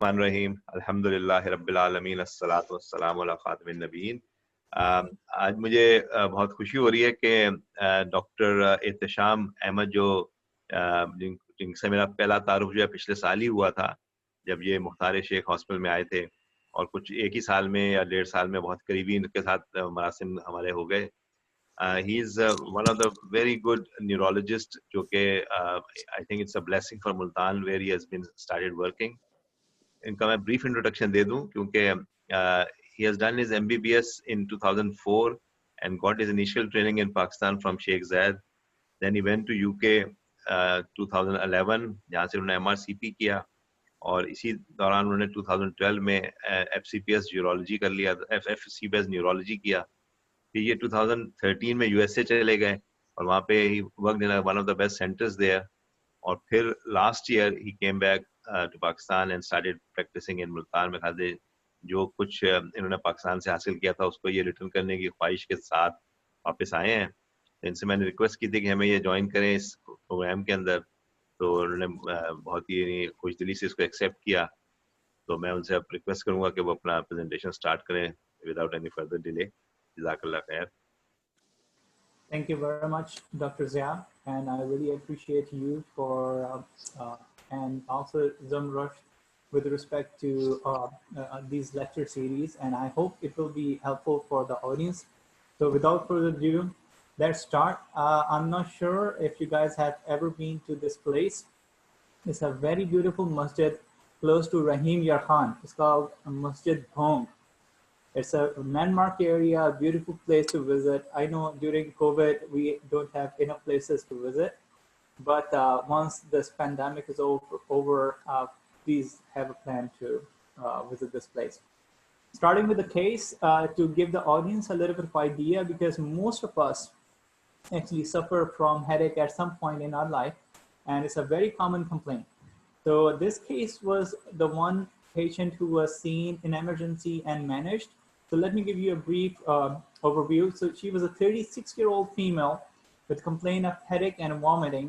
रहीम अल्हम्दुलिल्लाहि रब्बिल आलमीन अस्सलातु वस्सलामु अला खातिमिन नबीयीन। आज मुझे बहुत खुशी हो रही है कि डॉक्टर एहतशाम अहमद जो जिनसे मेरा पहला तारुफ जो है पिछले साल ही हुआ था, जब ये मुख्तार शेख हॉस्पिटल में आए थे, और कुछ एक ही साल में या 1.5 साल में बहुत करीबी इनके साथ मरासिम हमारे हो गए। He is one of the very good neurologist, जो कि I think it's a blessing for Multan where he has been started working. इनका मैं ब्रीफ इंट्रोडक्शन दे दूं, क्योंकि he has done his MBBS in 2004 and got his initial training in Pakistan from Sheikh Zayed. Then he went to UK 2011, जहाँ से उन्होंने MRCP किया, और इसी दौरान उन्होंने 2012 में FCPS न्यूरोलॉजी कर लिया, FCPS न्यूरोलॉजी किया। फिर ये 2013 में USA चले गए और वहाँ पे he worked in one of the best centers there. और फिर लास्ट ईयर ही came back to Pakistan and started practising in Multan में। खाते जो कुछ इन्होंने पाकिस्तान से हासिल किया था उसको ये रिटर्न करने की ख्वाहिश के साथ वापस आए हैं। इनसे मैंने रिक्वेस्ट की थी कि हमें ये ज्वाइन करें इस प्रोग्राम के अंदर, तो उन्होंने बहुत ही खुशदिली से इसको एक्सेप्ट किया। तो मैं उनसे अब रिक्वेस्ट करूंगा कि वो अपना प्रेजेंटेशन स्टार्ट करें विदाउट एनी फर्दर डिले। जज़ाकल्लाह खैर। Thank you very much, Dr. Zia, and I really appreciate you for and also Zamrush with respect to these lecture series, and I hope it will be helpful for the audience. So without further ado, let's start. I'm not sure if you guys have ever been to this place. It's a very beautiful masjid close to Rahim Yar Khan. It's called Masjid Bhong. It's a landmark area, a beautiful place to visit. I know during COVID, we don't have enough places to visit, but once this pandemic is over, please have a plan to visit this place. Starting with the case, to give the audience a little bit of idea, because most of us actually suffer from headache at some point in our life, and it's a very common complaint. So this case was the one patient who was seen in emergency and managed. So let me give you a brief overview. So she was a 36-year-old female with complaint of headache and vomiting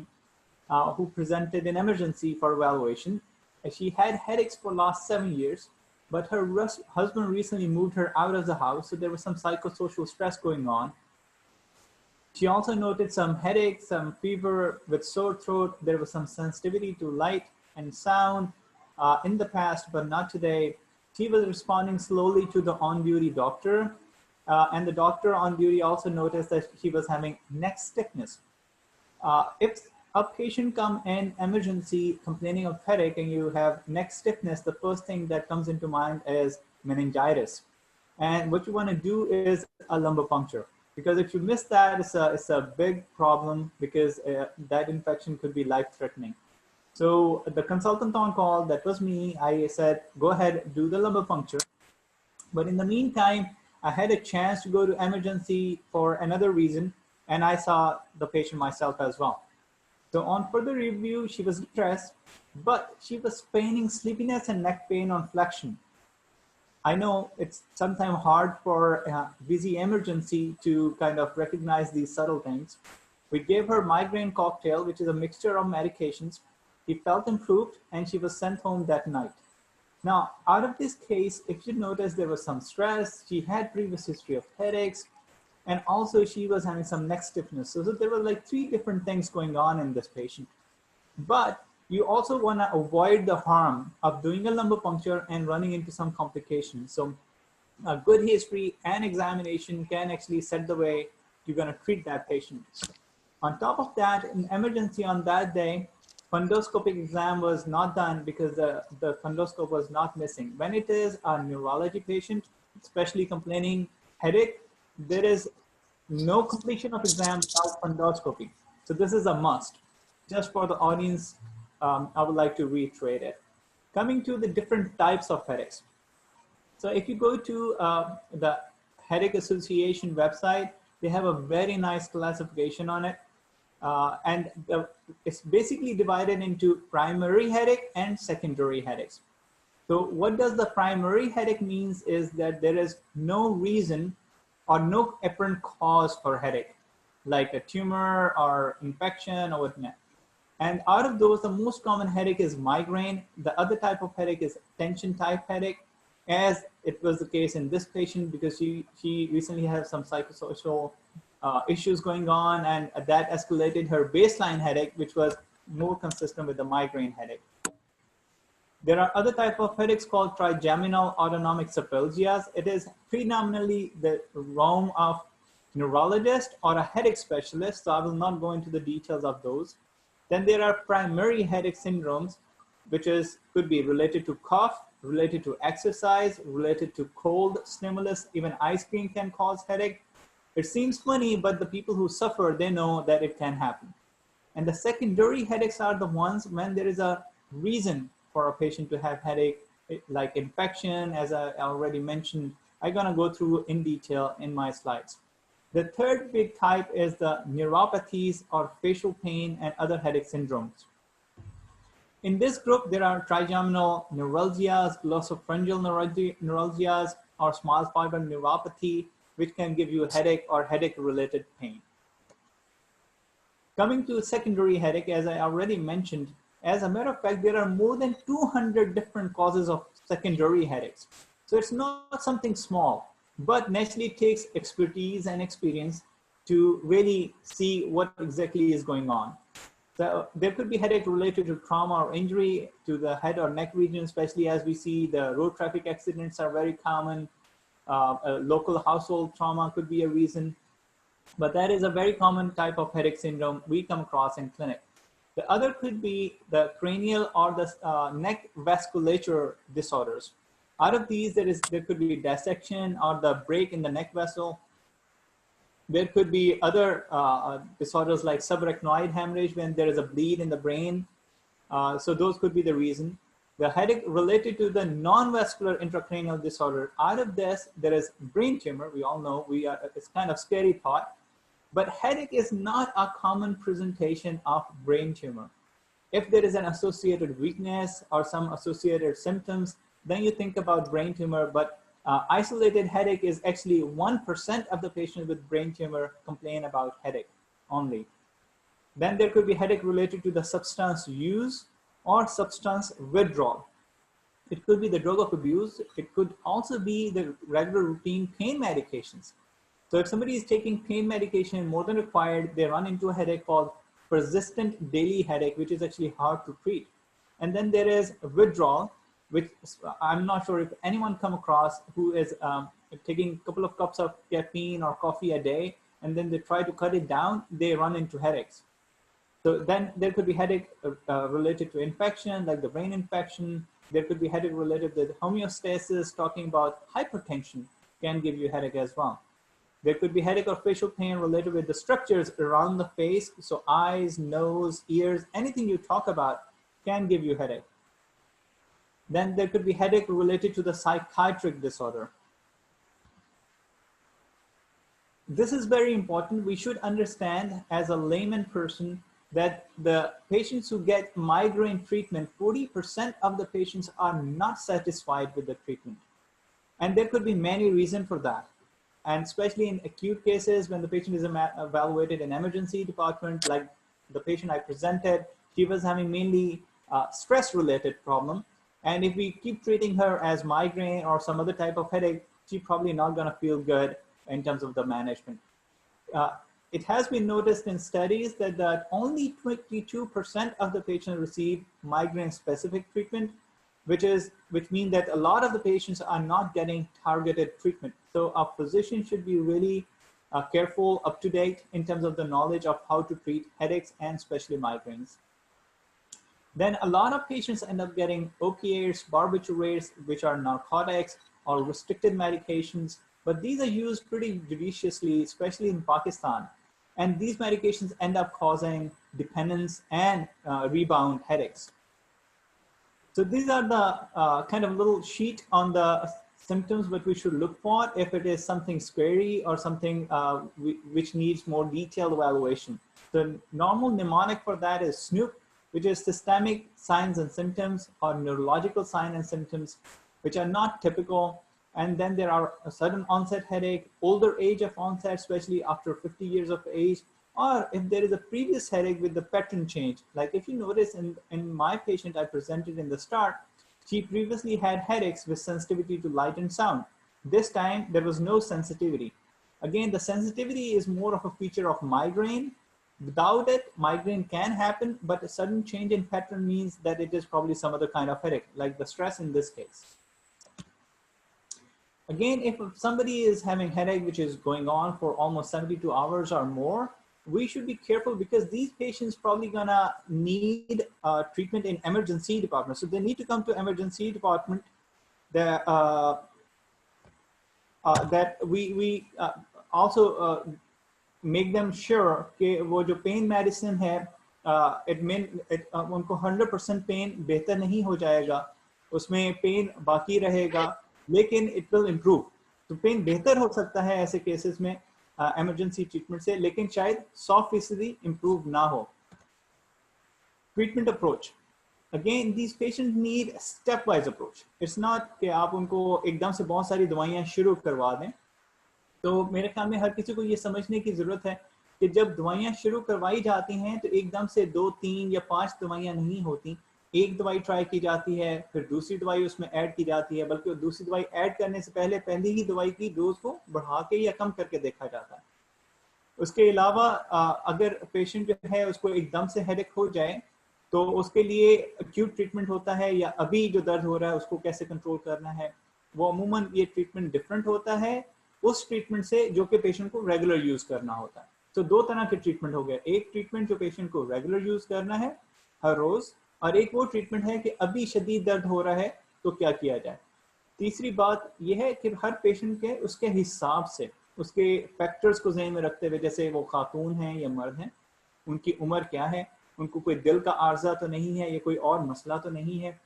who presented in emergency for evaluation. She had headaches for the last 7 years, but her husband recently moved her out of the house, so there was some psychosocial stress going on. She also noted some headaches, some fever with sore throat. There was some sensitivity to light and sound in the past, but not today. She was responding slowly to the on-duty doctor, and the doctor on duty also noticed that she was having neck stiffness. If a patient comes in emergency complaining of headache and you have neck stiffness, the first thing that comes into mind is meningitis. And what you want to do is a lumbar puncture, because if you miss that, it's a big problem, because that infection could be life-threatening. So the consultant on call, that was me, I said, go ahead, do the lumbar puncture. But in the meantime, I had a chance to go to emergency for another reason, and I saw the patient myself as well. So on further review, she was stressed, but she was feigning sleepiness and neck pain on flexion. I know it's sometimes hard for busy emergency to kind of recognize these subtle things. We gave her migraine cocktail, which is a mixture of medications. She felt improved, and she was sent home that night. Now, out of this case, if you notice, there was some stress. She had previous history of headaches, and also she was having some neck stiffness. So there were like 3 different things going on in this patient. But you also want to avoid the harm of doing a lumbar puncture and running into some complications. So a good history and examination can actually set the way you're going to treat that patient. On top of that, in emergency on that day, fundoscopic exam was not done because the fundoscope was not missing. When it is a neurology patient, especially complaining headache, there is no completion of exam without fundoscopy. So this is a must. Just for the audience, I would like to reiterate it. Coming to the different types of headaches. So if you go to the Headache Association website, they have a very nice classification on it. And it's basically divided into primary headache and secondary headaches. So what does the primary headache means is that there is no reason or no apparent cause for headache, like a tumor or infection or whatnot. And out of those, the most common headache is migraine. The other type of headache is tension type headache, as it was the case in this patient because she recently had some psychosocial issues going on, and that escalated her baseline headache, which was more consistent with the migraine headache. There are other type of headaches called trigeminal autonomic cephalgias. It is predominantly the realm of neurologist or a headache specialist, so I will not go into the details of those. Then there are primary headache syndromes, which could be related to cough, related to exercise, related to cold stimulus. Even ice cream can cause headache. It seems funny, but the people who suffer, they know that it can happen. And the secondary headaches are the ones when there is a reason for a patient to have headache, like infection, as I already mentioned. I'm gonna go through in detail in my slides. The third big type is the neuropathies or facial pain and other headache syndromes. In this group, there are trigeminal neuralgias, glossopharyngeal neuralgias, or small fiber neuropathy, which can give you a headache or headache-related pain. Coming to secondary headache, as I already mentioned, as a matter of fact, there are more than 200 different causes of secondary headaches. So it's not something small, but naturally it takes expertise and experience to really see what exactly is going on. So there could be headache related to trauma or injury to the head or neck region, especially as we see the road traffic accidents are very common. A local household trauma could be a reason, but that is a very common type of headache syndrome we come across in clinic. The other could be the cranial or the neck vasculature disorders. Out of these, there could be dissection or the break in the neck vessel. There could be other disorders like subarachnoid hemorrhage when there is a bleed in the brain. So those could be the reason. The headache related to the non-vascular intracranial disorder. Out of this, there is brain tumor. We all know it's kind of scary thought. But headache is not a common presentation of brain tumor. If there is an associated weakness or some associated symptoms, then you think about brain tumor, but isolated headache is actually 1% of the patients with brain tumor complain about headache only. Then there could be headache related to the substance use or substance withdrawal. It could be the drug of abuse. It could also be the regular routine pain medications. So if somebody is taking pain medication more than required, they run into a headache called persistent daily headache, which is actually hard to treat. And then there is withdrawal, which I'm not sure if anyone come across who is taking a couple of cups of caffeine or coffee a day, and then they try to cut it down, they run into headaches. So then there could be headache related to infection, like the brain infection. There could be headache related to homeostasis, talking about hypertension can give you headache as well. There could be headache or facial pain related with the structures around the face. So eyes, nose, ears, anything you talk about can give you headache. Then there could be headache related to the psychiatric disorder. This is very important. We should understand as a layman person that the patients who get migraine treatment, 40% of the patients are not satisfied with the treatment. And there could be many reasons for that. And especially in acute cases, when the patient is evaluated in emergency department, like the patient I presented, she was having mainly stress-related problem. And if we keep treating her as migraine or some other type of headache, she's probably not gonna feel good in terms of the management. It has been noticed in studies that only 22% of the patients receive migraine-specific treatment, which means that a lot of the patients are not getting targeted treatment. So a physician should be really careful, up to date in terms of the knowledge of how to treat headaches and especially migraines. Then a lot of patients end up getting opiates, barbiturates, which are narcotics or restricted medications, but these are used pretty judiciously, especially in Pakistan. And these medications end up causing dependence and rebound headaches. So these are the kind of little sheet on the symptoms that we should look for if it is something scary or something which needs more detailed evaluation. The normal mnemonic for that is SNOOP, which is systemic signs and symptoms or neurological signs and symptoms, which are not typical. And then there are a sudden onset headache, older age of onset, especially after 50 years of age, or if there is a previous headache with the pattern change. Like if you notice in my patient I presented in the start, she previously had headaches with sensitivity to light and sound. This time there was no sensitivity. Again, the sensitivity is more of a feature of migraine. Without it, migraine can happen, but a sudden change in pattern means that it is probably some other kind of headache, like the stress in this case. Again, if somebody is having headache which is going on for almost 72 hours or more, we should be careful because these patients probably gonna need treatment in emergency department. So they need to come to emergency department. That we also make them sure कि वो जो pain medicine है, उनको 100% pain बेहतर नहीं हो जाएगा, उसमें pain बाकी रहेगा, लेकिन it will improve. तो pain बेहतर हो सकता है ऐसे cases में emergency treatment से, लेकिन शायद 100% improve ना हो. Treatment approach. Again, these patients need a stepwise approach. It's not कि आप उनको एकदम से बहुत सारी दवाइयाँ शुरू करवा दें. तो मेरे ख्याल में हर किसी को ये समझने की ज़रूरत है कि जब दवाइयाँ शुरू करवाई जाती हैं तो एकदम से 2, 3 या 5 दवाइयाँ नहीं होती. एक दवाई ट्राई की जाती है, फिर दूसरी दवाई उसमें ऐड की जाती है, बल्कि दूसरी दवाई ऐड करने से पहले पहली ही दवाई की डोज को बढ़ा के या कम करके देखा जाता है. उसके अलावा अगर पेशेंट जो है उसको एकदम से हेडेक हो जाए तो उसके लिए एक्यूट ट्रीटमेंट होता है या अभी जो दर्द हो रहा है उसको कैसे कंट्रोल करना है, वो अमूमन ये ट्रीटमेंट डिफरेंट होता है उस ट्रीटमेंट से जो कि पेशेंट को रेगुलर यूज करना होता है. तो 2 तरह के ट्रीटमेंट हो गए, एक ट्रीटमेंट जो पेशेंट को रेगुलर यूज करना है हर रोज, और एक वो ट्रीटमेंट है कि अभी शदीद दर्द हो रहा है तो क्या किया जाए. तीसरी बात यह है कि हर पेशेंट के उसके हिसाब से उसके फैक्टर्स को ज़हन में रखते हुए, जैसे वो खातून हैं या मर्द हैं, उनकी उम्र क्या है, उनको कोई दिल का आर्जा तो नहीं है या कोई और मसला तो नहीं है,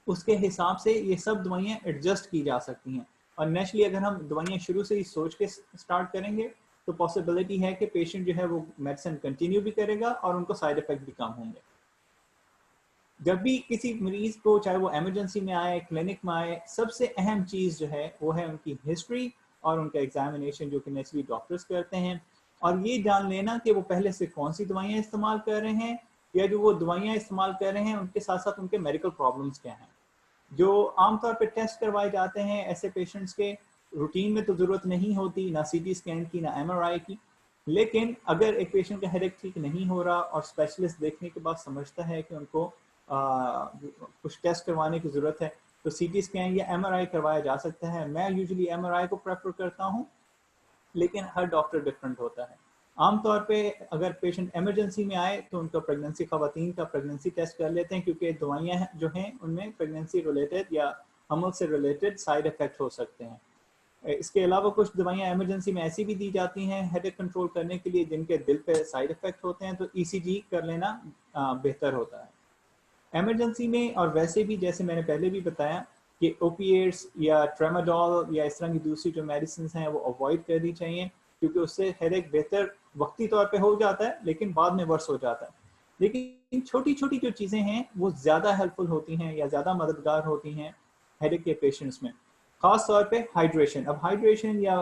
उसके हिसाब से ये सब दवाइयाँ एडजस्ट की जा सकती हैं. और नेचुरली अगर हम दवाइयाँ शुरू से ही सोच के स्टार्ट करेंगे तो पॉसिबिलिटी है कि पेशेंट जो है वो मेडिसिन कंटिन्यू भी करेगा और उनको साइड इफेक्ट भी कम होंगे. जब भी किसी मरीज को, चाहे वो एमरजेंसी में आए, क्लिनिक में आए, सबसे अहम चीज़ जो है वो है उनकी हिस्ट्री और उनका एग्जामिनेशन, जो कि नेचुरली डॉक्टर्स करते हैं, और ये जान लेना कि वो पहले से कौन सी दवाइयाँ इस्तेमाल कर रहे हैं या जो वो दवाइयाँ इस्तेमाल कर रहे हैं उनके साथ साथ उनके मेडिकल प्रॉब्लम्स क्या हैं. जो आमतौर पे टेस्ट करवाए जाते हैं ऐसे पेशेंट्स के, रूटीन में तो ज़रूरत नहीं होती ना सीटी स्कैन की ना एमआरआई की, लेकिन अगर एक पेशेंट का हेडेक ठीक नहीं हो रहा और स्पेशलिस्ट देखने के बाद समझता है कि उनको कुछ टेस्ट करवाने की ज़रूरत है तो सीटी स्कैन या एमआरआई करवाया जा सकता है. मैं यूजुअली एमआरआई को प्रेफर करता हूँ, लेकिन हर डॉक्टर डिफरेंट होता है. आमतौर पे अगर पेशेंट एमरजेंसी में आए तो उनका प्रेगनेंसी, खवातीन का प्रेगनेंसी टेस्ट कर लेते हैं, क्योंकि दवाइयाँ जो हैं उनमें प्रेगनेंसी रिलेटेड या हमल से रिलेटेड साइड इफ़ेक्ट हो सकते हैं. इसके अलावा कुछ दवाइयाँ एमरजेंसी में ऐसी भी दी जाती हैं हेडेक कंट्रोल करने के लिए जिनके दिल पे साइड इफ़ेक्ट होते हैं, तो ईसीजी कर लेना बेहतर होता है. एमरजेंसी में और वैसे भी जैसे मैंने पहले भी बताया कि ओपिएट्स या ट्रेमाडोल या इस तरह की दूसरी जो मेडिसिन हैं वो अवॉइड करनी चाहिए, क्योंकि उससे हेडेक बेहतर वक्ती तौर पे हो जाता है लेकिन बाद में वर्स हो जाता है. लेकिन छोटी छोटी जो चीज़ें हैं वो ज़्यादा हेल्पफुल होती हैं या ज़्यादा मददगार होती हैं हेडेक के पेशेंट्स में. ख़ास तौर पे हाइड्रेशन. अब हाइड्रेशन या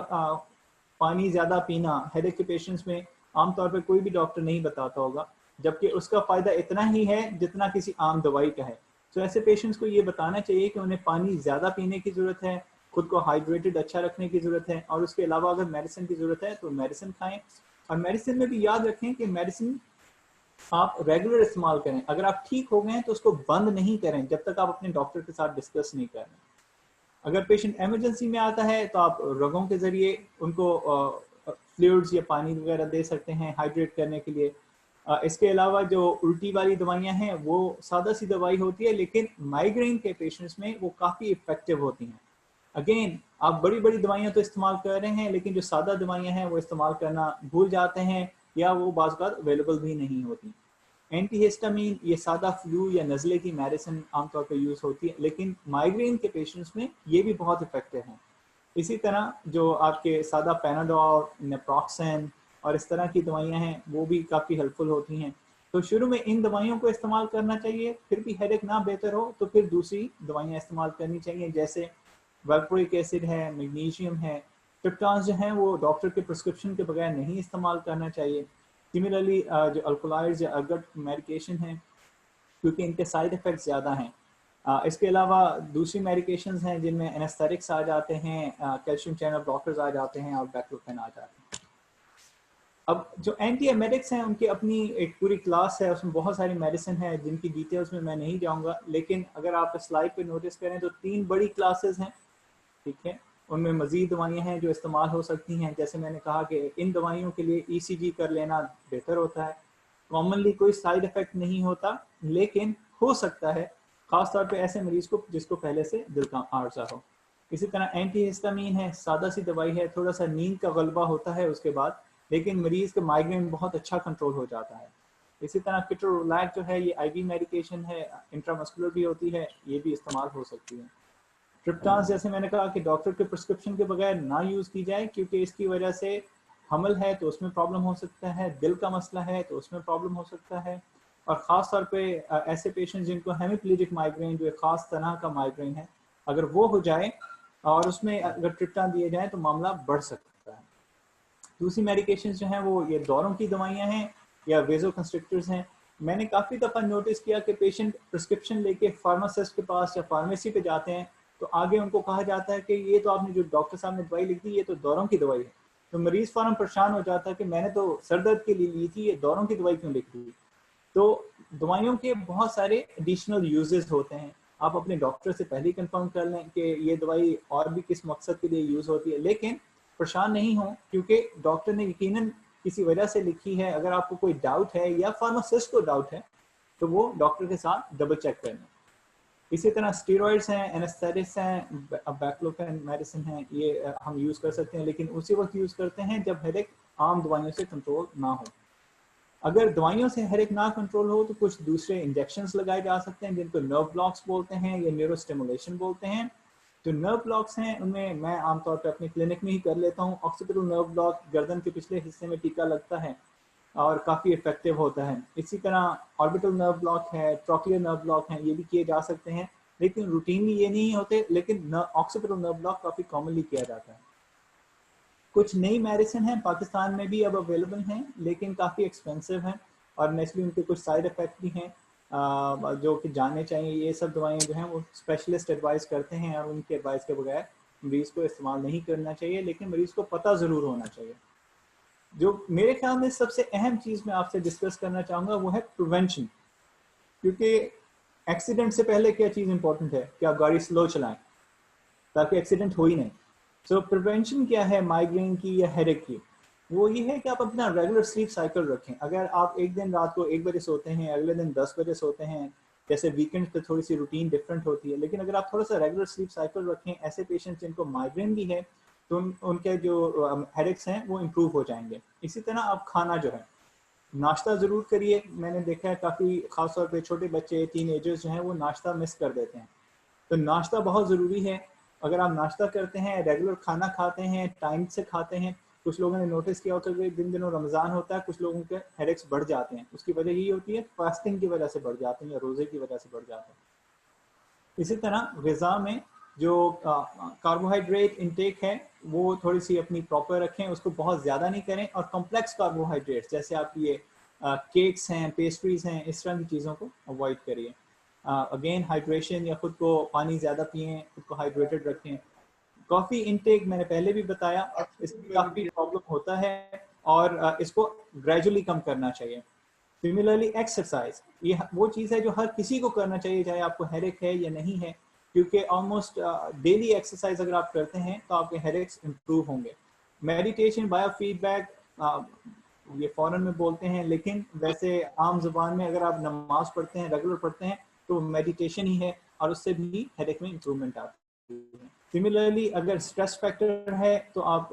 पानी ज़्यादा पीना हेडेक के पेशेंट्स में आमतौर पे कोई भी डॉक्टर नहीं बताता होगा, जबकि उसका फ़ायदा इतना ही है जितना किसी आम दवाई का है. तो ऐसे पेशेंट्स को ये बताना चाहिए कि उन्हें पानी ज़्यादा पीने की ज़रूरत है, खुद को हाइड्रेटेड अच्छा रखने की ज़रूरत है, और उसके अलावा अगर मेडिसिन की ज़रूरत है तो मेडिसिन खाएं. और मेडिसिन में भी याद रखें कि मेडिसिन आप रेगुलर इस्तेमाल करें. अगर आप ठीक हो गए तो उसको बंद नहीं करें जब तक आप अपने डॉक्टर के साथ डिस्कस नहीं कर रहे. अगर पेशेंट एमरजेंसी में आता है तो आप रगों के ज़रिए उनको फ्लूइड्स या पानी वगैरह दे सकते हैं हाइड्रेट करने के लिए. इसके अलावा जो उल्टी वाली दवाइयाँ हैं वो सादा सी दवाई होती है, लेकिन माइग्रेन के पेशेंट्स में वो काफ़ी इफ़ेक्टिव होती हैं. अगेन, आप बड़ी बड़ी दवाइयाँ तो इस्तेमाल कर रहे हैं, लेकिन जो सादा दवाइयाँ हैं वो इस्तेमाल करना भूल जाते हैं या वो बाज़ औक़ात अवेलेबल भी नहीं होती. एंटीहिस्टामीन, ये सादा फ्लू या नज़ले की मेडिसिन आमतौर पर यूज़ होती है, लेकिन माइग्रेन के पेशेंट्स में ये भी बहुत इफ़ेक्टिव हैं. इसी तरह जो आपके सादा पैनाडोल, नेप्रोक्सन और इस तरह की दवाइयाँ हैं वो भी काफ़ी हेल्पफुल होती हैं. तो शुरू में इन दवाइयों को इस्तेमाल करना चाहिए, फिर भी हेडेक ना बेहतर हो तो फिर दूसरी दवाइयाँ इस्तेमाल करनी चाहिए, जैसे वैल्प्रोइक एसिड है, मैग्नीशियम है. ट्रिप्टान्स जो हैं वो डॉक्टर के प्रिस्क्रिप्शन के बगैर नहीं इस्तेमाल करना चाहिए. सिमिलरली जो अल्कोलाइड्स या अर्गट मेडिकेशन हैं, क्योंकि इनके साइड इफ़ेक्ट्स ज़्यादा हैं। इसके अलावा दूसरी मेडिकेशंस हैं जिनमें एनेस्थेटिक्स आ जाते हैं, कैल्शियम चैनल ब्लॉकर्स आ जाते हैं और बैक्लोफेन आ जाते हैं। अब जो एंटी एमेटिक्स हैं उनकी अपनी एक पूरी क्लास है, उसमें बहुत सारी मेडिसिन है जिनकी डिटेल्स में मैं नहीं जाऊंगा, लेकिन अगर आप स्लाइड पे नोटिस करें तो 3 बड़ी क्लासेस हैं, ठीक है। उनमें मज़ीद दवाइयाँ हैं जो इस्तेमाल हो सकती हैं। जैसे मैंने कहा कि इन दवाइयों के लिए ECG कर लेना बेहतर होता है। कॉमनली कोई साइड इफ़ेक्ट नहीं होता, लेकिन हो सकता है ख़ास तौर पे ऐसे मरीज़ को जिसको पहले से दिल का आर्जा हो। इसी तरह एंटी हिस्टामीन है, सादा सी दवाई है, थोड़ा सा नींद का गलबा होता है उसके बाद, लेकिन मरीज़ का माइग्रेन बहुत अच्छा कंट्रोल हो जाता है। इसी तरह केटोरोलैक जो है ये IV मेडिकेशन है, इंट्रामस्कुलर भी होती है, ये भी इस्तेमाल हो सकती है। ट्रिप्टान जैसे मैंने कहा कि डॉक्टर के प्रिस्क्रिप्शन के बगैर ना यूज़ की जाए, क्योंकि इसकी वजह से हमल है तो उसमें प्रॉब्लम हो सकता है, दिल का मसला है तो उसमें प्रॉब्लम हो सकता है, और ख़ास तौर पे ऐसे पेशेंट जिनको हेमिप्लेजिक माइग्रेन, जो एक ख़ास तरह का माइग्रेन है, अगर वो हो जाए और उसमें अगर ट्रिप्टान दिए जाए तो मामला बढ़ सकता है। दूसरी मेडिकेशंस जो हैं वो ये दौरों की दवाइयाँ हैं या वेजो कंस्ट्रिक्टर्स हैं। मैंने काफ़ी दफ़ा नोटिस किया कि पेशेंट प्रिस्क्रिप्शन लेके फार्मासिस्ट के पास या फार्मेसी पे जाते हैं तो आगे उनको कहा जाता है कि ये तो आपने जो डॉक्टर साहब ने दवाई लिख दी ये तो दौरों की दवाई है। तो मरीज़ फ़ौरन परेशान हो जाता है कि मैंने तो सर दर्द के लिए ली थी, ये दौरों की दवाई क्यों लिख दी। तो दवाइयों के बहुत सारे एडिशनल यूजेस होते हैं। आप अपने डॉक्टर से पहले ही कंफर्म कर लें कि ये दवाई और भी किस मकसद के लिए यूज़ होती है, लेकिन परेशान नहीं हो, क्योंकि डॉक्टर ने यकीनन किसी वजह से लिखी है। अगर आपको कोई डाउट है या फार्मासिस्ट को डाउट है तो वो डॉक्टर के साथ डबल चेक कर लें। इसी तरह स्टेरॉइड्स हैं, एनेस्थेटिक्स हैं, बैक्लोफेन मेडिसिन हैं, ये हम यूज़ कर सकते हैं, लेकिन उसी वक्त यूज़ करते हैं जब हेडेक आम दवाइयों से कंट्रोल ना हो। अगर दवाइयों से हेडेक ना कंट्रोल हो तो कुछ दूसरे इंजेक्शंस लगाए जा सकते हैं जिनको नर्व ब्लॉक्स बोलते हैं या न्यूरोस्टिमुलेशन बोलते हैं। जो नर्व ब्लॉक्स हैं उनमें मैं आमतौर पर अपने क्लिनिक में ही कर लेता हूँ। ऑक्सीपिटल नर्व ब्लॉक गर्दन के पिछले हिस्से में टीका लगता है और काफ़ी इफेक्टिव होता है। इसी तरह ऑर्बिटल नर्व ब्लॉक है, ट्रॉक्लियर नर्व ब्लॉक हैं, ये भी किए जा सकते हैं, लेकिन रूटीनली ये नहीं होते, लेकिन ऑक्सीपिटल नर्व ब्लॉक काफ़ी कॉमनली किया जाता है। कुछ नई मेडिसिन हैं पाकिस्तान में भी अब अवेलेबल हैं, लेकिन काफ़ी एक्सपेंसिव हैं और नेचुरली उनके कुछ साइड इफ़ेक्ट भी हैं जो कि जानने चाहिए। ये सब दवाइयाँ जो हैं वो स्पेशलिस्ट एडवाइस करते हैं और उनके एडवाइस के बगैर मरीज़ को इस्तेमाल नहीं करना चाहिए, लेकिन मरीज़ को पता ज़रूर होना चाहिए। जो मेरे ख्याल में सबसे अहम चीज़ मैं आपसे डिस्कस करना चाहूँगा वो है प्रिवेंशन, क्योंकि एक्सीडेंट से पहले क्या चीज़ इंपॉर्टेंट है कि आप गाड़ी स्लो चलाएं ताकि एक्सीडेंट हो ही नहीं। सो प्रिवेंशन क्या है माइग्रेन की या हेडेक की? वो ये है कि आप अपना रेगुलर स्लीप साइकिल रखें। अगर आप एक दिन रात को 1 बजे सोते हैं, अगले दिन 10 बजे सोते हैं, जैसे वीकेंड पे थोड़ी सी रूटीन डिफरेंट होती है, लेकिन अगर आप थोड़ा सा रेगुलर स्लीप साइकिल रखें, ऐसे पेशेंट्स जिनको माइग्रेन भी है तो उनके जो हेडेक्स हैं वो इम्प्रूव हो जाएंगे। इसी तरह आप खाना जो है, नाश्ता ज़रूर करिए। मैंने देखा है काफ़ी ख़ासतौर पे छोटे बच्चे, टीनेजर्स जो हैं वो नाश्ता मिस कर देते हैं, तो नाश्ता बहुत ज़रूरी है। अगर आप नाश्ता करते हैं, रेगुलर खाना खाते हैं, टाइम से खाते हैं, कुछ लोगों ने नोटिस किया होता है कि दिनों रमज़ान होता है, कुछ लोगों के हेडेक्स बढ़ जाते हैं। उसकी वजह यही होती है फास्टिंग की वजह से बढ़ जाते हैं या रोज़े की वजह से बढ़ जाते हैं। इसी तरह ग़िज़ा में जो कार्बोहाइड्रेट इंटेक है वो थोड़ी सी अपनी प्रॉपर रखें, उसको बहुत ज़्यादा नहीं करें, और कॉम्प्लेक्स कार्बोहाइड्रेट्स जैसे आप ये केक्स हैं, पेस्ट्रीज़ हैं, इस तरह की चीज़ों को अवॉइड करिए। अगेन हाइड्रेशन, या खुद को पानी ज़्यादा पिएँ, खुद को हाइड्रेटेड रखें। कॉफ़ी इनटेक मैंने पहले भी बताया, इसमें काफ़ी प्रॉब्लम होता है और इसको ग्रेजुअली कम करना चाहिए। सिमिलरली एक्सरसाइज, ये वो चीज़ है जो हर किसी को करना चाहिए, चाहे आपको हेडेक है या नहीं है, क्योंकि ऑलमोस्ट डेली एक्सरसाइज अगर आप करते हैं तो आपके हेडेक्स इम्प्रूव होंगे। मेडिटेशन, बायो फीडबैक, ये फॉरेन में बोलते हैं, लेकिन वैसे आम जुबान में अगर आप नमाज पढ़ते हैं, रेगुलर पढ़ते हैं, तो मेडिटेशन ही है और उससे भी हेडेक में इम्प्रूवमेंट आती है। सिमिलरली अगर स्ट्रेस फैक्टर है तो आप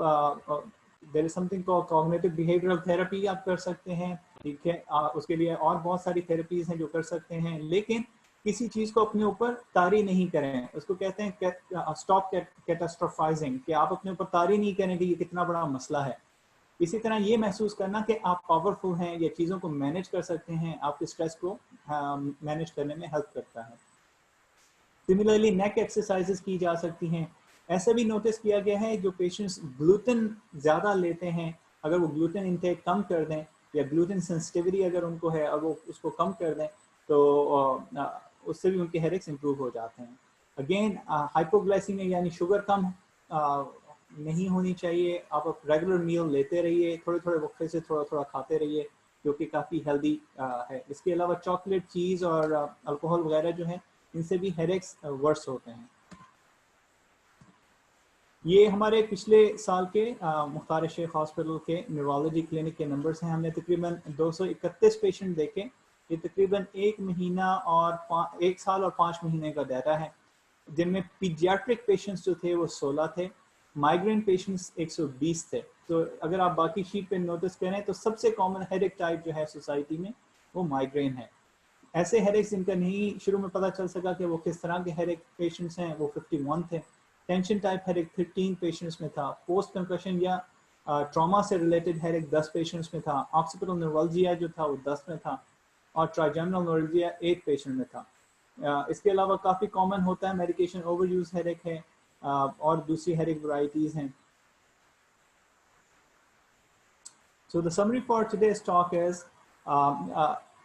there is something called cognitive behavioural therapy आप कर सकते हैं, ठीक है। उसके लिए और बहुत सारी थेरेपीज हैं जो कर सकते हैं, लेकिन किसी चीज़ को अपने ऊपर तारी नहीं करें। उसको कहते हैं स्टॉप कैटास्ट्रोफाइजिंग, कि आप अपने ऊपर तारी नहीं करें कि ये कितना बड़ा मसला है। इसी तरह ये महसूस करना कि आप पावरफुल हैं, ये चीज़ों को मैनेज कर सकते हैं, आपके स्ट्रेस को मैनेज करने में हेल्प करता है। सिमिलरली नेक एक्सरसाइजेस की जा सकती हैं। ऐसा भी नोटिस किया गया है जो पेशेंट्स ग्लूटेन ज़्यादा लेते हैं, अगर वो ग्लूटेन इंटेक कम कर दें یا گلوٹن سینسٹیوٹی اگر ان کو ہے اور وہ اس کو کم کر دیں تو اس سے بھی ان کے ہیڈیکس امپروو ہو جاتے ہیں. اگین ہائپوگلائسیمیا یعنی شوگر کم نہیں ہونی چاہیے. آپ ریگولر میل لیتے رہیے, تھوڑے تھوڑے وقفے سے تھوڑا تھوڑا کھاتے رہیے, جو کہ کافی ہیلدی ہے. اس کے علاوہ چاکلیٹ, چیز اور الکوہول وغیرہ جو ہیں ان سے بھی ہیڈیکس ورس ہوتے ہیں. یہ ہمارے پچھلے سال کے مختار شیخ ہاسپٹل کے نیورولوجی کلینک کے نمبرز ہیں. ہم نے تقریباً 231 پیشنٹ دیکھے. یہ تقریباً 1 مہینہ اور 1 سال اور 5 مہینے کا ڈیٹا ہے, جن میں پیڈیاٹرک پیشنٹس جو تھے وہ 16 تھے, مائیگرین پیشنٹس 120 تھے. تو اگر آپ باقی شیٹ پہ نوٹس کریں تو سب سے کامن ہیڈیک ٹائپ جو ہے سوسائٹی میں وہ مائیگرین ہے. ایسے ہیڈیکس جن کا نہیں شروع میں پتہ چل سکا کہ وہ کس طرح کے ہیڈیک پیشنٹس ہیں, وہ 51 تھے. ٹینشن ٹائپ ہیڈیک 13 پیشنٹس میں تھا. پوسٹ کنکشن یا ٹراما سے ریلیٹڈ ہیڈیک 10 پیشنٹس میں تھا. آکسیپیٹل نیورالجیا جو تھا وہ 10 میں تھا, اور ٹرائجمنل نیورالجیا 8 پیشنٹ میں تھا. اس کے علاوہ کافی کامن ہوتا ہے میڈیکیشن اوور یوز ہیڈیک ہے, اور دوسری ہیڈیک ورائٹیز ہیں. So the summary for today's talk is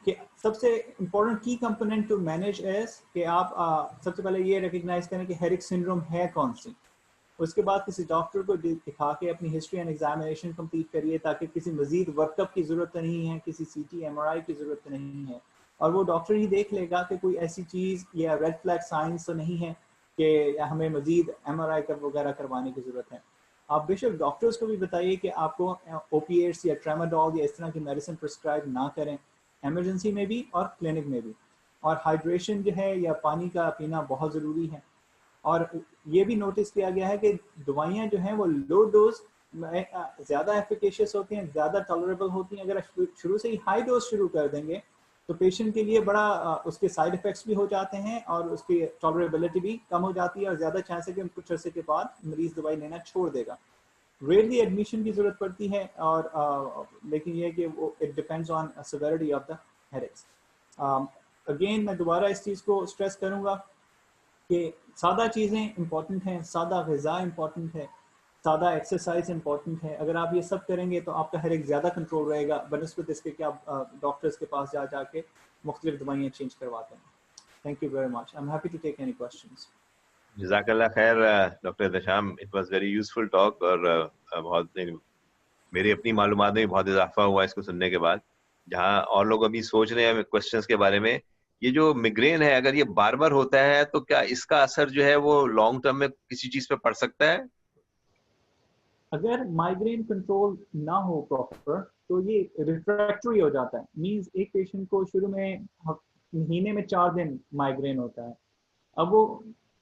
کہ سب سے امپورٹنٹ کی کمپوننٹ ٹو مینیج از کہ آپ سب سے پہلے یہ ریکگنائز کریں کہ ہیڈیک سنڈروم ہے کون سی. اس کے بعد کسی ڈاکٹر کو دکھا کے اپنی ہسٹری اینڈ ایگزامینیشن کمپلیٹ کریے, تاکہ کسی مزید ورک اپ کی ضرورت نہیں ہے, کسی سی ٹی ایم آر آئی کی ضرورت نہیں ہے, اور وہ ڈاکٹر ہی دیکھ لے گا کہ کوئی ایسی چیز یا ریڈ فلیگ سائنس تو نہیں ہے کہ ہمیں مزید ایم آر آئی وغیرہ کروانے کی ضرورت ہے. آپ بے شک ڈاکٹرس کو بھی بتائیے کہ آپ کو اوپیٹس یا ٹریماڈول یا اس طرح کی میڈیسن پرسکرائب نہ کریں, ایمرجنسی میں بھی اور کلینک میں بھی. اور ہائیڈریشن جو ہے یا پانی کا پینا بہت ضروری ہے. اور یہ بھی نوٹس کیا گیا ہے کہ دوائیاں جو ہیں وہ لو ڈوز زیادہ ایفیکیشیس ہوتی ہیں, زیادہ ٹالریبل ہوتی ہیں. اگر شروع سے ہی ہائی ڈوز شروع کر دیں گے تو پیشنٹ کے لیے بڑا اس کے سائڈ افیکٹس بھی ہو جاتے ہیں, اور اس کی ٹالریبلٹی بھی کم ہو جاتی ہے, اور زیادہ چانس ہے کہ کچھ عرصے کے بعد مریض دوائی لینا چھوڑ دے گا. ریئرلی ایڈمیشن کی ضرورت پڑتی ہے, اور لیکن یہ کہ وہ it depends on severity of the headaches. Again میں دوبارہ اس چیز کو اسٹریس کروں گا کہ سادہ چیزیں امپورٹنٹ ہیں, سادہ غذا امپورٹنٹ ہے, سادہ ایکسرسائز امپورٹنٹ ہے. اگر آپ یہ سب کریں گے تو آپ کا ہیڈیک زیادہ کنٹرول رہے گا بنسبت اس کے کہ آپ ڈاکٹرس کے پاس جا کے مختلف دوائیاں چینج کرواتے ہیں. Thank you very much. I am happy to take any questions. جزاک اللہ خیر doctor Ehtesham, it was very useful talk, اور بہت میری اپنی معلومات میں بہت اضافہ ہوا اس کو سننے کے بعد. جہاں اور لوگ ابھی سوچ رہے ہیں کوشچنس کے بارے میں, یہ جو میگرین ہے اگر یہ بار بار ہوتا ہے تو کیا اس کا اثر جو ہے وہ لانگ ٹرم میں کسی چیز پہ پڑ سکتا ہے؟ اگر مائیگرین کنٹرول نہ ہو پراپر تو یہ ریفریکٹری ہو جاتا ہے. مینز ایک پیشنٹ کو شروع میں مہینے میں 4 دن مائیگرین ہوتا ہے, اب وہ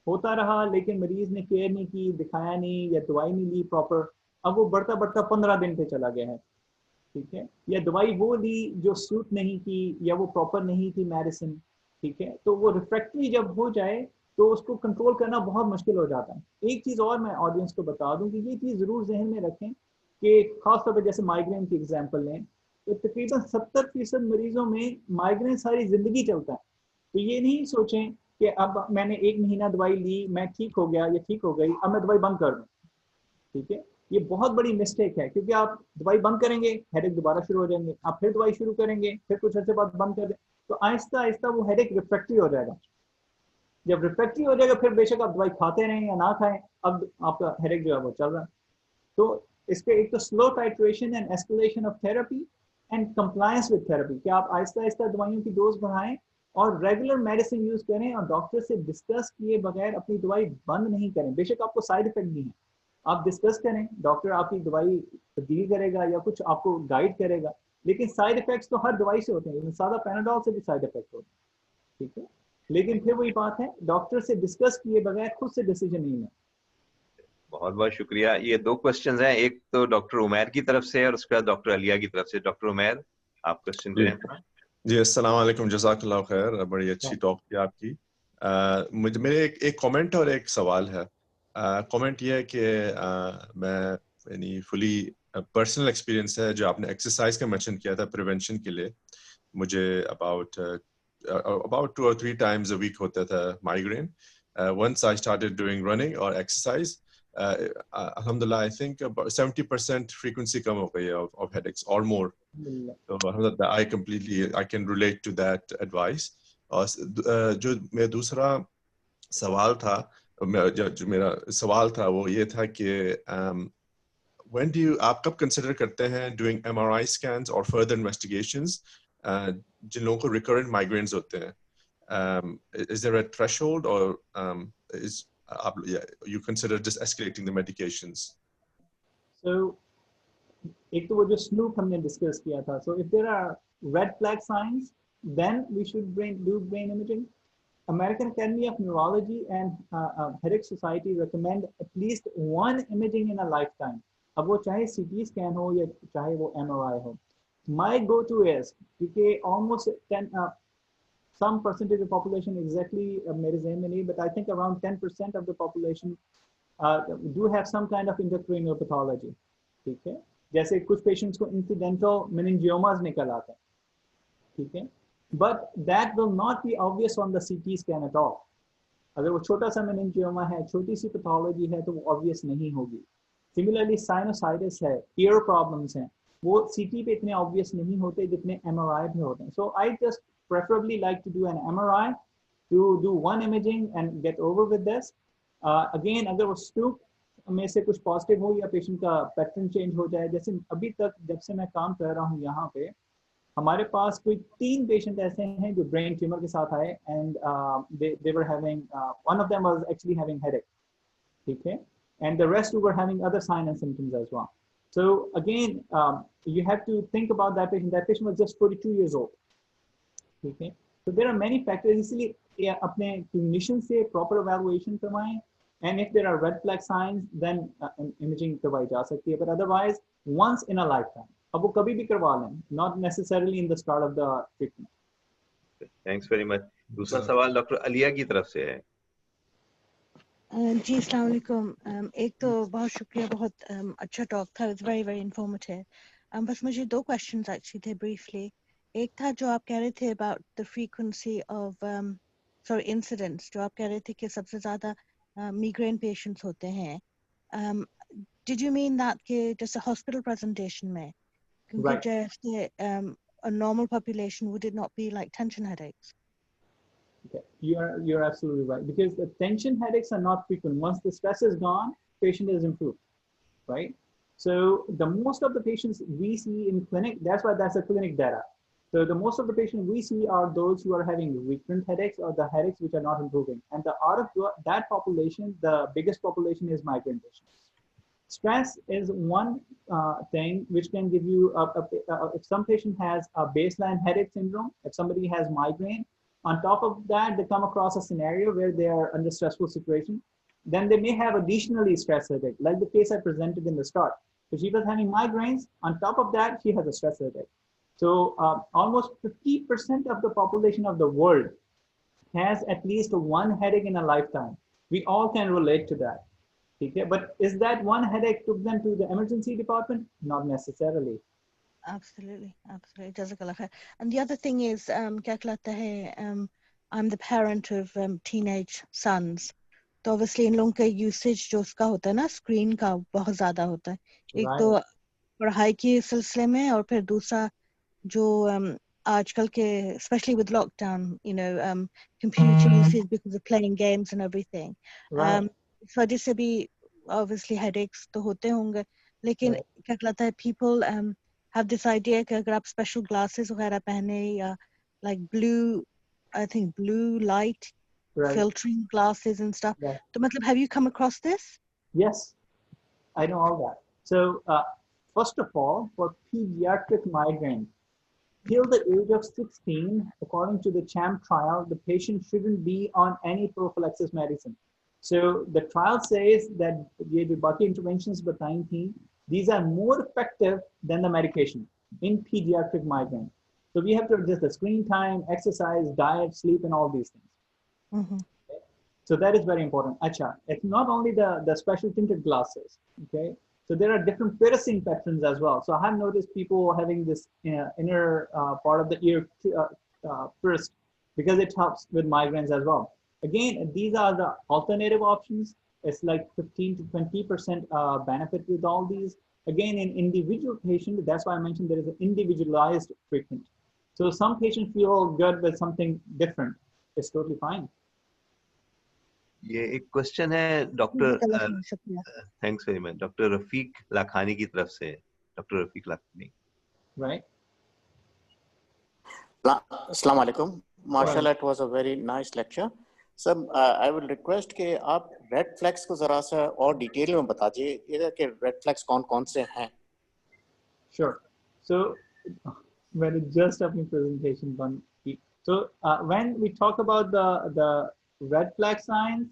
ہوتا رہا لیکن مریض نے کیئر نہیں کی, دکھایا نہیں یا دوائی نہیں لی پراپر, اب وہ بڑھتا بڑھتا 15 دن پہ چلا گیا ہے. ٹھیک ہے, یا دوائی وہ لی جو سوٹ نہیں کی یا وہ پراپر نہیں تھی میڈیسن. ٹھیک ہے, تو وہ ریفریکٹری جب ہو جائے تو اس کو کنٹرول کرنا بہت مشکل ہو جاتا ہے. ایک چیز اور میں آڈینس کو بتا دوں کہ یہ چیز ضرور ذہن میں رکھیں کہ خاص طور پہ جیسے مائیگرین کی ایگزامپل لیں تو تقریباً 70% مریضوں میں مائیگرین ساری زندگی چلتا ہے. تو یہ نہیں سوچیں کہ اب میں نے 1 مہینہ دوائی لی, میں ٹھیک ہو گیا یا ٹھیک ہو گئی, اب میں دوائی بند کر دوں. ٹھیک ہے, یہ بہت بڑی مسٹیک ہے, کیونکہ آپ دوائی بند کریں گے ہیڈیک دوبارہ شروع ہو جائیں گے, آپ پھر دوائی شروع کریں گے, پھر کچھ عرصے بعد بند کر دیں, تو آہستہ آہستہ وہ ہیڈیک ریفریکٹری ہو جائے گا. جب ریفریکٹری ہو جائے گا پھر بے شک آپ دوائی کھاتے رہیں یا نہ کھائیں, اب آپ کا ہیڈیک جو ہے وہ چل رہا ہے. تو اس پہ ایک تو slow titration and escalation of therapy and compliance with therapy, کہ آپ آہستہ آہستہ دوائیوں کی ڈوز بڑھائیں اور ریگولر میڈیسن یوز کریں, اور ڈاکٹر سے ڈسکس کیے بغیر اپنی دوائی بند نہیں کریں. بے شک آپ کو سائڈ افیکٹ بھی ہیں, آپ ڈسکس کریں, ڈاکٹر آپ کی دوائی تبدیل کرے گا یا کچھ آپ کو گائیڈ کرے گا, لیکن سائڈ افیکٹس تو ہر دوائی سے ہوتے ہیں, سادہ پیناڈول سے بھی سائڈ افیکٹ ہوتے ہیں. ٹھیک ہے, لیکن پھر وہی بات ہے, ڈاکٹر سے ڈسکس کیے بغیر خود سے ڈیسیجن نہیں ہے. بہت بہت شکریہ. یہ 2 کوسچنز ہیں, ایک تو ڈاکٹر عمیر کی طرف سے اور اس کے بعد ڈاکٹر علیہ کی طرف سے. ڈاکٹر عمیر آپ کوسچن کریں. جی السلام علیکم, جزاک اللہ خیر, بڑی اچھی ٹاک تھی آپ کی. مجھے میرے ایک کامنٹ اور ایک سوال ہے. کامنٹ یہ ہے کہ میں یعنی فلی پرسنل ایکسپیرینس ہے جو آپ نے ایکسرسائز کا مینشن کیا تھا پریونشن کے لیے. مجھے about 2 or 3 times a week ہوتا تھا migraine. Once I started doing running or exercise, alhamdulillah, I think about 70% frequency come हो गई है of headaches or more. So alhamdulillah, I can relate to that advice. और जो मेरा दूसरा सवाल था, जो मेरा सवाल था वो ये था कि when do you आप कब consider करते हैं doing MRI scans or further investigations जिन लोगों को recurrent migraines होते हैं? Is there a threshold or you consider just escalating the medications? So एक तो वो जो स्नूप हमने डिस्कस किया था, so if there are red flag signs, then we should do brain imaging. American Academy of Neurology and Headache Society recommend at least one imaging in a lifetime. अब वो चाहे CT scan हो या चाहे वो MRI हो. My go-to is क्योंकि almost 10 some percentage of population exactly मेरे ज़हन में नहीं, but I think around 10% of the population do have some kind of intracranial pathology. ठीक है, जैसे कुछ patients को incidental meningiomas निकल आते हैं, ठीक है, but that will not be obvious on the CT scan at all. अगर वो छोटा सा meningioma है, छोटी सी pathology है, तो वो obvious नहीं होगी. Similarly, sinusitis है, ear problems हैं, वो CT पे इतने obvious नहीं होते जितने MRI पे होते हैं. So I just preferably like to do an MRI to do one imaging and get over with this. Again, अगर वो stoop में से कुछ पॉजिटिव हो या पेशेंट का पैटर्न चेंज हो जाए, जैसे अभी तक जब से मैं काम कर रहा हूँ यहाँ पे, हमारे पास कोई 3 पेशेंट ऐसे हैं जो ब्रेन ट्यूमर के साथ आए and they were having one of them was actually having headache, ठीक है, and the rest were having other signs and symptoms as well. So again, you have to think about that patient. That patient was just 42 years old, ठीक है. So there are many factors, इसलिए अपने clinician से proper evaluation करवाएं. And if there are red flag signs, then imaging करवाई जा सकती है. But otherwise, once in a lifetime. अब वो कभी भी करवा लें, not necessarily in the start of the treatment. Thanks very much. दूसरा सवाल डॉक्टर अलिया की तरफ से है. जी अस्सलाम वालेकुम. एक तो बहुत शुक्रिया, बहुत अच्छा टॉक था. It's very very informative. बस मुझे 2 questions actually थे briefly. एक था जो आप कह रहे थे about the frequency of incidents, जो आप कह रहे थे कि सबसे ज़्यादा migraine patients होते हैं. Did you mean that कि जैसे hospital presentation में, क्योंकि जैसे a normal population would it not be like tension headaches? Okay, you're absolutely right, because the tension headaches are not frequent. Once the stress is gone, patient is improved, right? So the most of the patients we see in clinic, that's the clinic data. So the most of the patients we see are those who are having recurrent headaches or the headaches which are not improving. And out of that population, the biggest population is migraine patients. Stress is one thing which can give you, if some patient has a baseline headache syndrome, if somebody has migraine, on top of that, they come across a scenario where they are under stressful situation, then they may have additionally stress headache, like the case I presented in the start. So she was having migraines, on top of that, she has a stress headache. So almost 50% of the population of the world has at least one headache in a lifetime. We all can relate to that. Okay? But is that one headache took them to the emergency department? Not necessarily. Absolutely, absolutely. Jazakallah khair. And the other thing is, क्या कहलाता है, I'm the parent of teenage sons. तो obviously इन लोगों का usage जो उसका होता है ना, screen का बहुत ज़्यादा होता है. एक तो पढ़ाई के सिलसिले में, और फिर दूसरा जो आजकल के, especially with lockdown, you know, computer usage because of playing games and everything. इस वजह से भी obviously headaches तो होते होंगे, लेकिन क्या कहलाता है, people have this idea कि अगर आप special glasses वगैरह पहने या like I think blue light filtering glasses and stuff. तो मतलब, have you come across this? Yes, I know all that. So first of all, for pediatric migraine, till the age of 16, according to the CHAMP trial, the patient shouldn't be on any prophylaxis medicine. So the trial says that ये जो बाकी interventions बताई थी, these are more effective than the medication in pediatric migraine. So we have to adjust the screen time, exercise, diet, sleep, and all these things. Mm-hmm. Okay? So that is very important. Acha, it's not only the special tinted glasses, okay? So there are different piercing patterns as well. So I have noticed people having this inner part of the ear pierced because it helps with migraines as well. Again, these are the alternative options. It's like 15 to 20% benefit with all these. Again, in individual patient, that's why I mentioned there is an individualized treatment. So some patients feel good with something different. It's totally fine. ये एक question है doctor, शुक्रिया। Thanks very much, doctor Rafiq Lakhani की तरफ से। Doctor Rafiq Lakhani, Right. Assalamu alaikum. Mashallah, it was a very nice lecture. Sir, I will request कि आप red flags को जरा सा और डिटेल में बता दीजिए कि red flags कौन-कौन से हैं. Sure. So when it just up in presentation one. So when we talk about the red flag signs,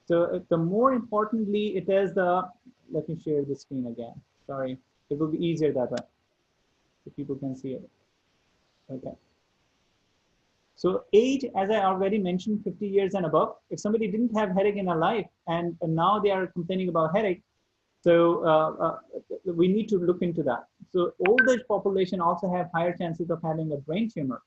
so the more importantly it is the, let me share the screen again. Sorry, it will be easier that way if people can see it. Okay. So age, as I already mentioned, 50 years and above. If somebody didn't have headache in their life and now they are complaining about headache, so we need to look into that. So older population also have higher chances of having a brain tumor.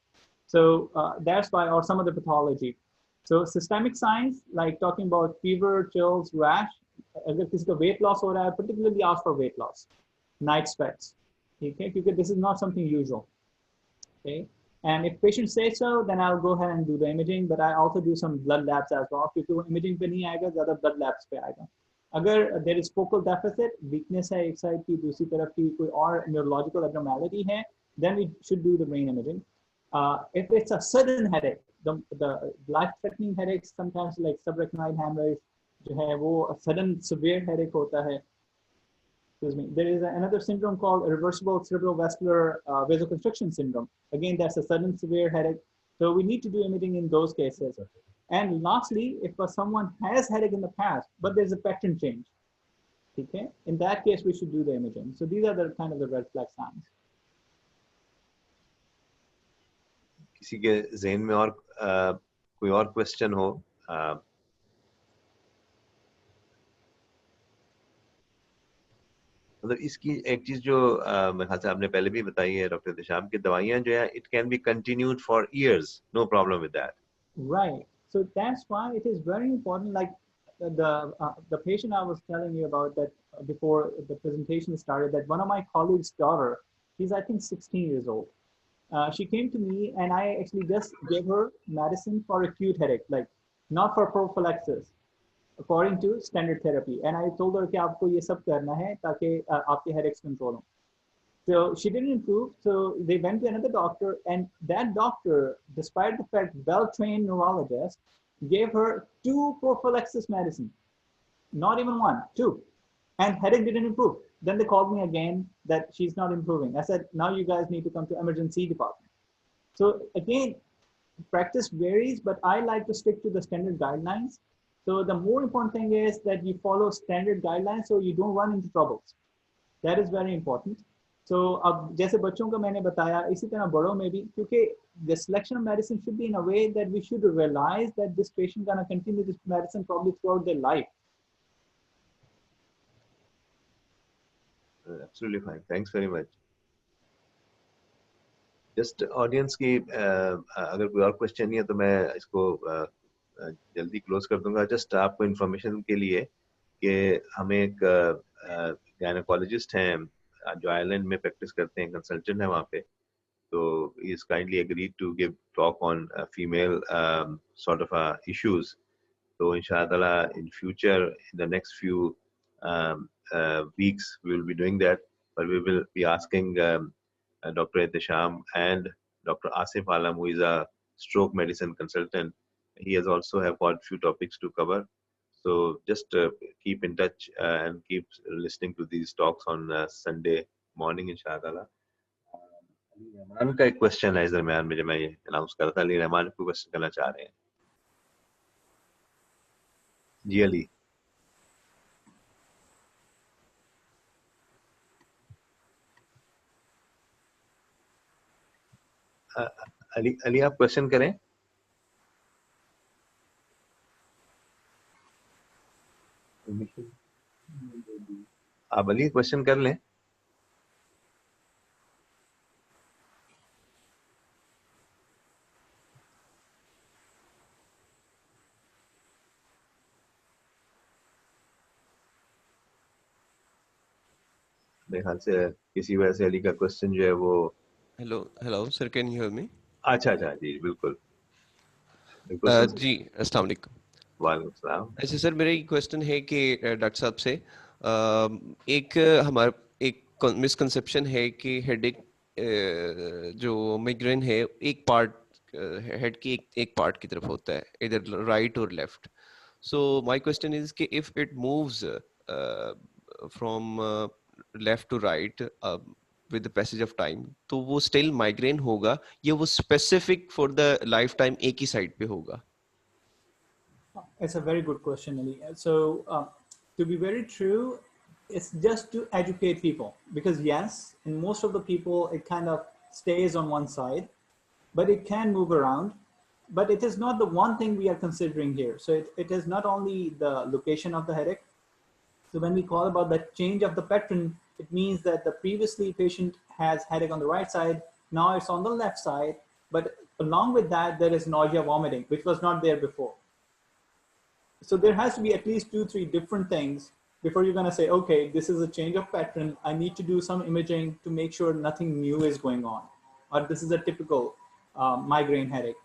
So that's why, or some other pathology. So systemic signs, like talking about fever, chills, rash, अगर किसी का weight loss हो रहा है, particularly ask for weight loss, night sweats, okay? Because this is not something usual, okay? And if patient says so, then I'll go ahead and do the imaging, but I also do some blood labs as well. क्योंकि वो imaging पे नहीं आएगा, ज़्यादा blood labs पे आएगा. अगर there is focal deficit, weakness है एक side की, दूसरी तरफ की कोई और neurological abnormality है, then we should do the brain imaging. If it's a sudden headache, the life-threatening headaches, sometimes like subarachnoid hemorrhage, जो है वो sudden severe headache होता है. Excuse me. There is another syndrome called reversible cerebrovascular vasoconstriction syndrome. Again, that's a sudden severe headache. So we need to do imaging in those cases. And lastly, if someone has headache in the past, but there's a pattern change, okay, in that case, we should do the imaging. So these are the kind of the red flag signs. किसी के ज़हन में और कोई और question हो? मतलब इसकी एक चीज जो मेरे ख्याल से आपने पहले भी बताई है डॉक्टर एहतेशाम, की दवाइयां जो है it can be continued for years, no problem with that. Right. So that's why it is very important. Like the patient I was telling you about that before the presentation started, that one of my colleagues' daughter, she's I think 16 years old. She came to me and I actually just gave her medicine for acute headache, like not for prophylaxis, according to standard therapy. And I told her कि आपको ये सब करना है ताकि आपके headaches control हो. So she didn't improve. So they went to another doctor, and that doctor, despite the fact well-trained neurologist, gave her 2 prophylaxis medicine, not even 1, 2, and headache didn't improve. Then they called me again that she's not improving. I said, now you guys need to come to emergency department. So again, practice varies, but I like to stick to the standard guidelines. So the more important thing is that you follow standard guidelines so you don't run into troubles. That is very important. So अब जैसे बच्चों का मैंने बताया, इसी तरह बड़ों में भी, क्योंकि the selection of medicine should be in a way that we should realize that this patient gonna continue this medicine probably throughout their life. Absolutely fine. Thanks very much. Just audience की अगर कोई और question नहीं है तो मैं इसको जल्दी क्लोज कर दूंगा. जस्ट आपको इन्फॉर्मेशन के लिए कि हमें एक गायनेकोलॉजिस्ट हैं जो आयरलैंड में प्रैक्टिस करते हैं, कंसल्टेंट है वहाँ पे. So he is kindly agreed to give talk on female sort of issues. So inshallah, in future, in the next few weeks, we will be doing that. But we will be asking Dr. Ehtesham and Dr. Asif Alam, who is a stroke medicine consultant. He has also have got few topics to cover. So just keep in touch and keep listening to these talks on Sunday morning, inshallah. Rahman का एक question है इस दरमियान में, जब मैं ये announce कर रहा था, अली रहमान को क्वेश्चन करना चाह रहे हैं. जी अली. अली आप क्वेश्चन करें. आप अली क्वेश्चन कर लें. मेरे ख्याल से किसी वजह से अली का क्वेश्चन जो है वो hello sir, can you hear me? अच्छा जी बिल्कुल बिल्कुल सुन जी, अस्सलाम वालेकुम। वालेकुम सलाम। अच्छा सर, मेरा एक क्वेश्चन है कि डॉक्टर साहब से एक हमारा एक मिसकंसेप्शन है कि हेडेक जो माइग्रेन है एक पार्ट हेड की एक पार्ट की तरफ होता है, इधर राइट और left. So my question is कि if it moves from left to right with the passage of time, तो वो still migraine होगा या वो specific for the lifetime एक ही side पे होगा? It's a very good question, Ali. So, to be very true, it's just to educate people because yes, in most of the people, it kind of stays on one side, but it can move around. But it is not the one thing we are considering here. So it is not only the location of the headache. So when we call about the change of the pattern, it means that the previously patient has headache on the right side, now it's on the left side, but along with that, there is nausea, vomiting, which was not there before. So there has to be at least 2-3 different things before you're going to say, okay, this is a change of pattern. I need to do some imaging to make sure nothing new is going on, or this is a typical migraine headache.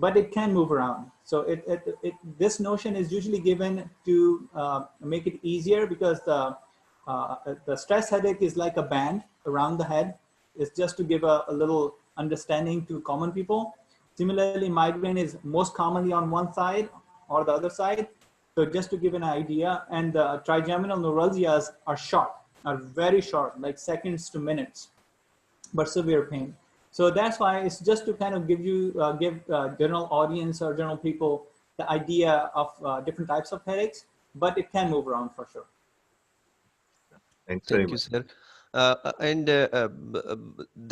But it can move around. So this notion is usually given to make it easier because the stress headache is like a band around the head. It's just to give a little understanding to common people. Similarly, migraine is most commonly on one side or the other side. So just to give an idea, and the trigeminal neuralgias are short, are very short, like seconds to minutes, but severe pain. So that's why it's just to kind of give you, general audience or general people the idea of different types of headaches, but it can move around for sure. Thanks very Thank you, much. sir. And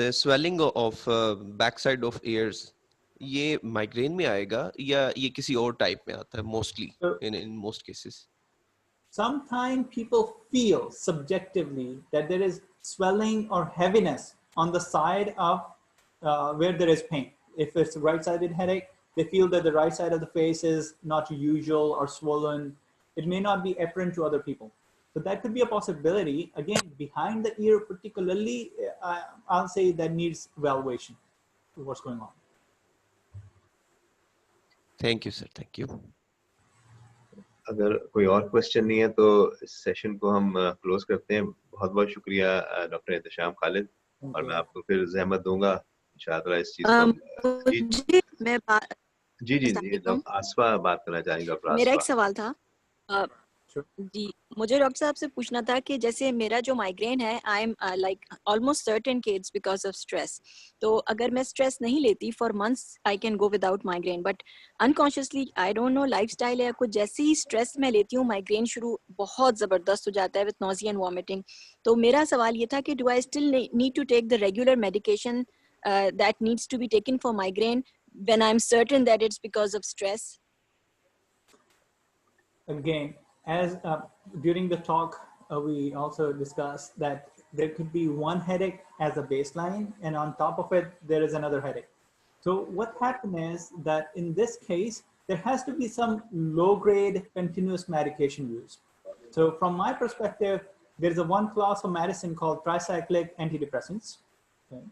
the swelling of backside of ears, ये migraine में आएगा या ये किसी और type में आता है mostly in most cases? Sometimes people feel subjectively that there is swelling or heaviness on the side of where there is pain. If it's a right-sided headache, they feel that the right side of the face is not usual or swollen. It may not be apparent to other people. So that could be a possibility. Again, behind the ear particularly, I'll say that needs evaluation of what's going on. Thank you, sir. Thank you. अगर कोई और question नहीं है तो इस session को हम close करते हैं। बहुत बहुत शुक्रिया डॉक्टर एहतेशाम खालिद, और मैं आपको फिर जहमत दूंगा इंशाअल्लाह इस चीज को। जी आसफा बात करना चाहेंगे। मेरा एक सवाल था। जी, मुझे डॉक्टर साहब से पूछना था कि जैसे मेरा जो माइग्रेन है, I am like almost certain कि इट्स बिकॉज ऑफ स्ट्रेस। तो अगर मैं स्ट्रेस नहीं लेती for months I can go without migraine, but unconsciously I don't know lifestyle या कुछ, जैसे ही स्ट्रेस मैं लेती हूँ माइग्रेन शुरू बहुत ज़बरदस्त हो जाता है विद नॉजिया एंड वॉमिटिंग। तो मेरा सवाल ये था कि do I still need to take the regular medication that needs to be taken for migraine when I am certain that it's because of stress? Again, as during the talk, we also discussed that there could be one headache as a baseline, and on top of it, there is another headache. So what happened is that in this case, there has to be some low-grade continuous medication use. So from my perspective, there's a one class of medicine called tricyclic antidepressants. Okay.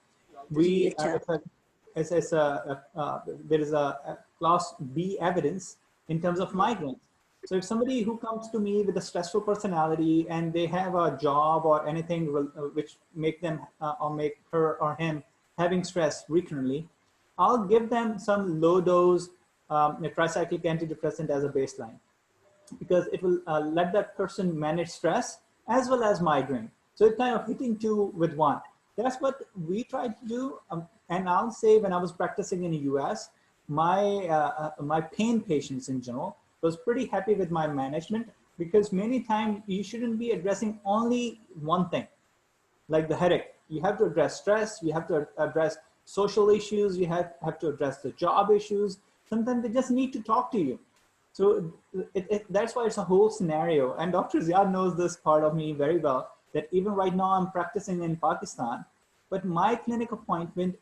There is a class B evidence in terms of migraines. So if somebody who comes to me with a stressful personality and they have a job or anything which make them or make her or him having stress recurrently, I'll give them some low dose tricyclic antidepressant as a baseline, because it will let that person manage stress as well as migraine. So it's kind of hitting two with one. That's what we try to do. And I'll say when I was practicing in the US, my pain patients in general was pretty happy with my management, because many times you shouldn't be addressing only one thing, like the headache. You have to address stress, you have to address social issues, you have to address the job issues. Sometimes they just need to talk to you. So that's why it's a whole scenario. And Dr. Ziad knows this part of me very well, that even right now I'm practicing in Pakistan, but my clinic appointment,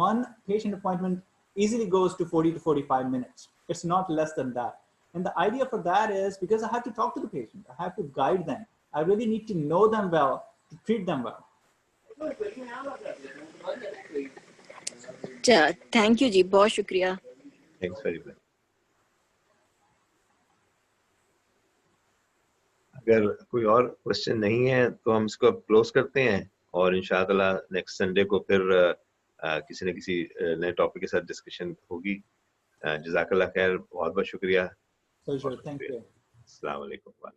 one patient appointment easily goes to 40 to 45 minutes. It's not less than that. And the idea for that is because I have to talk to the patient, I have to guide them. I really need to know them well treat them well. Thank you ji, बहुत शुक्रिया. Thanks very much. अगर कोई और question नहीं है तो हम इसको अब क्लोज करते हैं और इंशाअल्लाह नेक्स्ट संडे को फिर किसी न किसी नए टॉपिक के साथ डिस्कशन होगी. जज़ाकल्लाह खैर, बहुत बहुत शुक्रिया. Pleasure. Thank you. अस्सलाम वालेकुम.